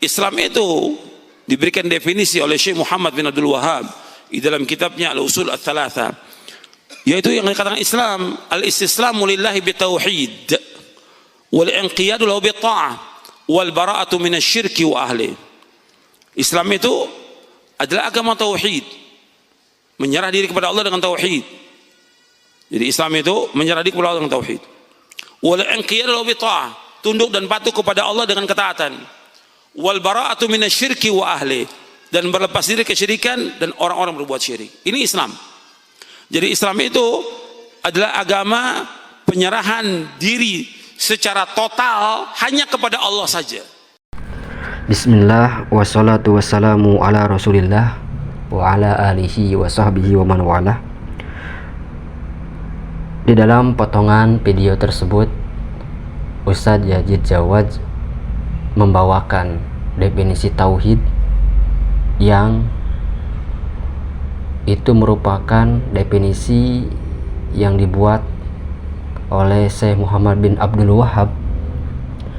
Islam itu diberikan definisi oleh Syekh Muhammad bin Abdul Wahhab di dalam kitabnya Al-Usul Ats-Tsalatsa, yaitu yang dikatakan Islam al-istislamu lillahi bitauhid wal inqiyadu lahu bitta'ah wal bara'atu minasyirki wa ahli. Islam itu adalah agama tauhid, menyerah diri kepada Allah dengan tauhid. Jadi Islam itu menyerah diri kepada Allah dengan tauhid. Wal inqiyadu lahu bitta'ah, tunduk dan patuh kepada Allah dengan ketaatan. Wal bara'atu minasyirki wa ahli, dan berlepas diri kesyirikan dan orang-orang berbuat syirik. Ini Islam. Jadi Islam itu adalah agama penyerahan diri secara total hanya kepada Allah saja. Bismillah, wassalatu wassalamu ala rasulillah wa ala alihi wa sahbihi wa man walah. Di dalam potongan video tersebut, Ustadz Yazid Jawad membawakan definisi tauhid yang itu merupakan definisi yang dibuat oleh Syekh Muhammad bin Abdul Wahhab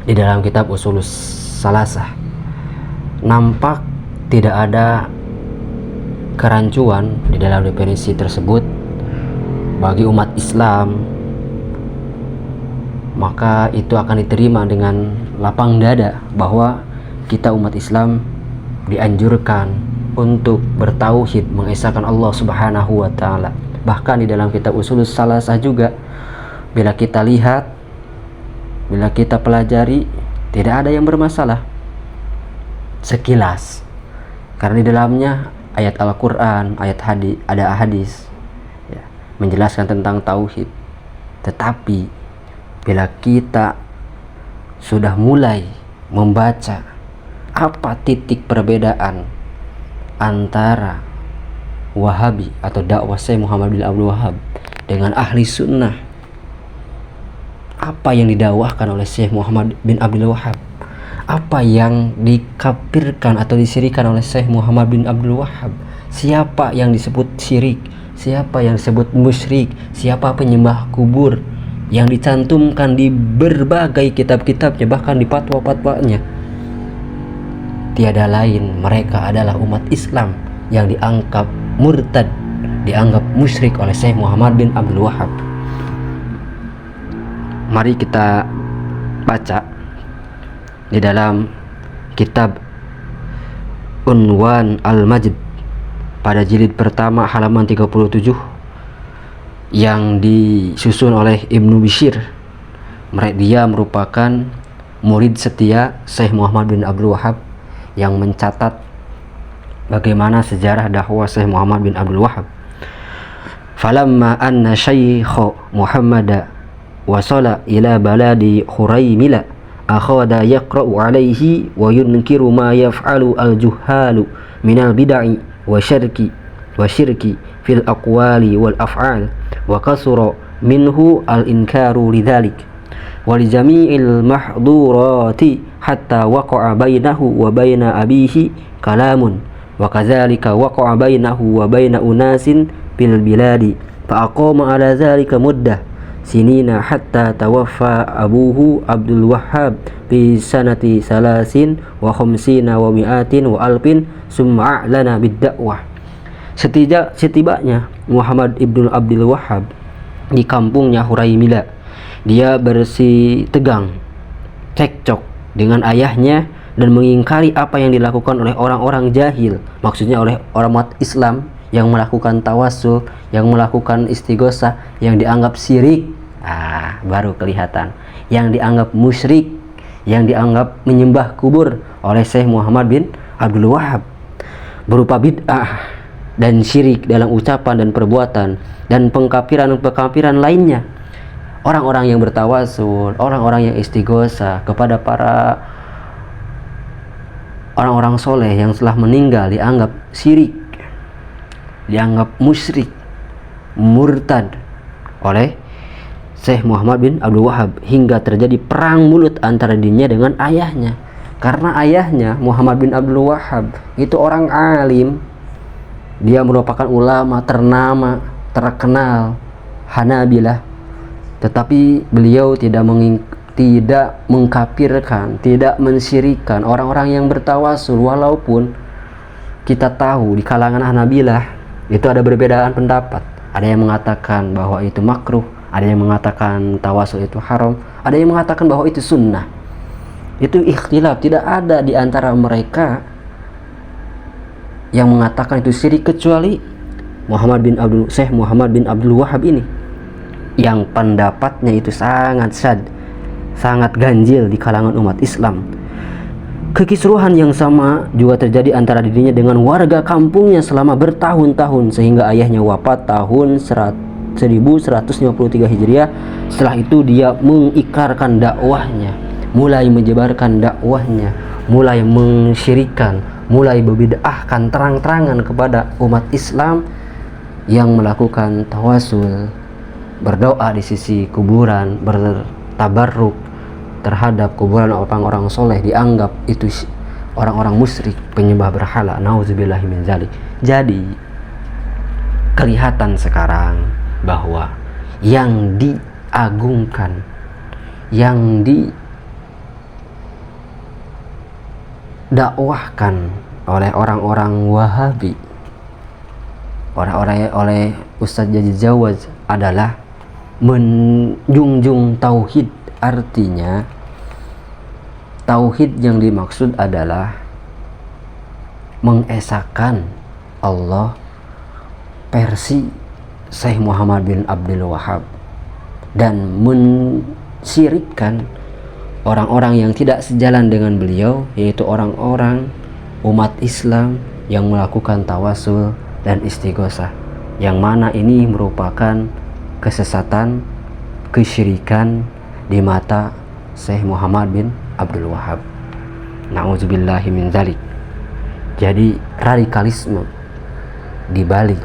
di dalam kitab Ushulus Salasah. Nampak tidak ada kerancuan di dalam definisi tersebut bagi umat Islam, maka itu akan diterima dengan lapang dada bahwa kita umat Islam dianjurkan untuk bertauhid, mengesahkan Allah Subhanahu wa taala. Bahkan di dalam kitab Ushulus Salasah juga, bila kita lihat, bila kita pelajari, tidak ada yang bermasalah sekilas, karena di dalamnya ayat Al-Quran, ayat hadis, ada hadis ya, menjelaskan tentang tauhid. Tetapi bila kita sudah mulai membaca apa titik perbedaan antara Wahabi atau dakwah Syekh Muhammad bin Abdul Wahhab dengan ahli sunnah, apa yang didakwahkan oleh Syekh Muhammad bin Abdul Wahhab, apa yang dikafirkan atau disirikan oleh Syekh Muhammad bin Abdul Wahhab, siapa yang disebut syirik, siapa yang disebut musyrik, siapa penyembah kubur, yang dicantumkan di berbagai kitab-kitabnya, bahkan di fatwa-fatwanya. Tiada lain, mereka adalah umat Islam yang dianggap murtad, dianggap musyrik oleh Syekh Muhammad bin Abdul Wahhab. Mari kita baca di dalam kitab Unwan Al-Majd pada jilid pertama halaman 37 yang disusun oleh Ibnu Bishir. Dia merupakan murid setia Syekh Muhammad bin Abdul Wahhab yang mencatat bagaimana sejarah dakwah Syekh Muhammad bin Abdul Wahhab. Falamma anna Syekh Muhammad wasala ila baladi Khuraymila akhada yaqra'u alaihi wa yunkiru ma yaf'alu al-juhalu minal bid'i wa syirki fil aqwali wal af'al wa kasura minhu al-inkaru lidzalik wa li jami'il mahdurati hatta waqa'a bainahu wa baina abihi kalamun wa kadzalika waqa'a bainahu wa baina unasin bil biladi fa aqama ala dzalika muddah sinina hatta tawaffa abuhu Abdul Wahhab fi sanati salasin wa khamsina wa mi'atin wa alpin summa a'lana bid-da'wah. Setibanya Muhammad ibnu Abdul Wahhab di kampungnya Huraymila, dia bersitegang cekcok dengan ayahnya dan mengingkari apa yang dilakukan oleh orang-orang jahil, maksudnya oleh orang umat Islam yang melakukan tawassul, yang melakukan istighosah, yang dianggap syirik. Baru kelihatan yang dianggap musyrik, yang dianggap menyembah kubur oleh Syekh Muhammad bin Abdul Wahhab, berupa bid'ah dan syirik dalam ucapan dan perbuatan dan pengkafiran lainnya. Orang-orang yang bertawassul, orang-orang yang istighosah kepada para orang-orang soleh yang telah meninggal dianggap syirik, dianggap musyrik, murtad oleh Syekh Muhammad bin Abdul Wahhab, hingga terjadi perang mulut antara dirinya dengan ayahnya. Karena ayahnya Muhammad bin Abdul Wahhab itu orang alim, dia merupakan ulama ternama, terkenal Hanabilah, tetapi beliau tidak tidak mengkafirkan, tidak mensyirikan orang-orang yang bertawasul, walaupun kita tahu di kalangan Hanabilah itu ada perbedaan pendapat. Ada yang mengatakan bahwa itu makruh, ada yang mengatakan tawasul itu haram, ada yang mengatakan bahwa itu sunnah. Itu ikhtilaf, tidak ada di antara mereka yang mengatakan itu syirik kecuali Syekh Muhammad bin Abdul Wahhab ini, yang pendapatnya itu sangat ganjil di kalangan umat Islam. Kekisruhan yang sama juga terjadi antara dirinya dengan warga kampungnya selama bertahun-tahun, sehingga ayahnya wafat tahun 1153 Hijriah. Setelah itu dia mengikrarkan dakwahnya, mulai menyebarkan dakwahnya, mulai mensyirikan, mulai berbid'ahkan terang-terangan kepada umat Islam yang melakukan tawasul, berdoa di sisi kuburan, bertabarruk terhadap kuburan orang-orang soleh, dianggap itu orang-orang musyrik, penyembah berhala. Nauzubillahi min dzalik. Jadi kelihatan sekarang bahwa yang diagungkan, yang didakwahkan oleh orang-orang Wahabi, oleh Ustadz Yazid Jawaz adalah menjunjung tauhid. Artinya tauhid yang dimaksud adalah mengesahkan Allah versi Syekh Muhammad bin Abdul Wahhab dan mensyirikkan orang-orang yang tidak sejalan dengan beliau, yaitu orang-orang umat Islam yang melakukan tawasul dan istighosah, yang mana ini merupakan kesesatan, kesyirikan di mata Syekh Muhammad bin Abdul Wahhab. Na'udzubillahi min dzalik. Jadi radikalisme di balik